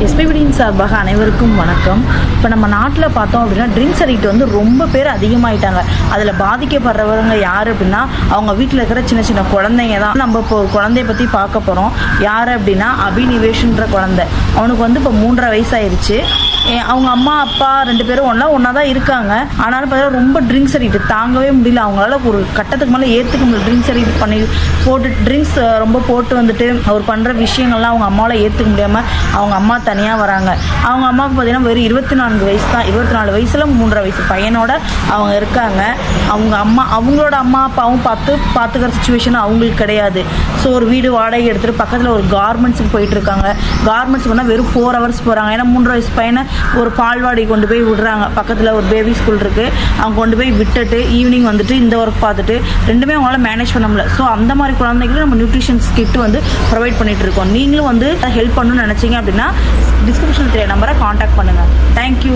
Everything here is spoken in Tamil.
எஸ்பிபிடியின் சார்பாக அனைவருக்கும் வணக்கம். இப்போ நம்ம நாட்டில் பார்த்தோம் அப்படின்னா ட்ரிங்க்ஸ் அடிக்ட் வந்து ரொம்ப பேர் அதிகமாகிட்டாங்க. அதில் பாதிக்கப்படுறவங்க யார் அப்படின்னா அவங்க வீட்டில் இருக்கிற சின்ன சின்ன குழந்தைங்க தான். நம்ம இப்போ குழந்தைய பற்றி பார்க்க போகிறோம். யார் அப்படின்னா அபினிவேஷ்ன்ற குழந்தை. அவனுக்கு வந்து இப்போ 3.5 வயசாயிருச்சு. அவங்க அம்மா அப்பா 2 பேரும் ஒன்றா தான் இருக்காங்க. ஆனாலும் பார்த்தீங்கன்னா ரொம்ப ட்ரிங்க்ஸ் அடிக்ட் தாங்கவே முடியல. அவங்களால ஒரு கட்டத்துக்கு மேலே ஏற்றுக்க முடியல. ட்ரிங்க்ஸ் அடிக்ட் பண்ணி போட்டு ட்ரிங்க்ஸ் ரொம்ப போட்டு வந்துட்டு அவர் பண்ணுற விஷயங்கள்லாம் அவங்க அம்மாவால் ஏற்றுக்க முடியாமல் அவங்க அம்மா தனியாக வராங்க. அவங்க அம்மாவுக்கு பார்த்தீங்கன்னா வெறும் 24 வயசு தான். 24 வயசில் 3.5 வயசு பையனோட அவங்க இருக்காங்க. அவங்களோட அம்மா அப்பாவும் பார்த்துக்கிற சுச்சுவேஷன் அவங்களுக்கு கிடையாது. ஸோ ஒரு வீடு வாடகை எடுத்துகிட்டு பக்கத்தில் ஒரு கார்மெண்ட்ஸுக்கு போயிட்டு இருக்காங்க. கார்மெண்ட்ஸ் போனால் வெறும் 4 hours போகிறாங்க. ஏன்னா 3.5 வயசு பையனை ஒரு பால்வாடி கொண்டு போய் விடுறாங்க. பக்கத்தில் ஒரு பேபி ஸ்கூல் இருக்குது. அவங்க கொண்டு போய் விட்டுட்டு ஈவினிங் வந்துட்டு இந்த ஒர்க் பார்த்துட்டு ரெண்டுமே அவங்களால மேனேஜ் பண்ண முடியல. ஸோ அந்த மாதிரி குழந்தைகளும் நம்ம நியூட்ரிஷன்ஸ் கிட் வந்து ப்ரொவைட் பண்ணிட்டு இருக்கோம். நீங்களும் வந்து ஹெல்ப் பண்ணணும்னு நினச்சிங்க அப்படின்னா டிஸ்கிரிப்ஷனில் தெரிய நம்பரை காண்டாக்ட் பண்ணுங்கள். தேங்க்யூ.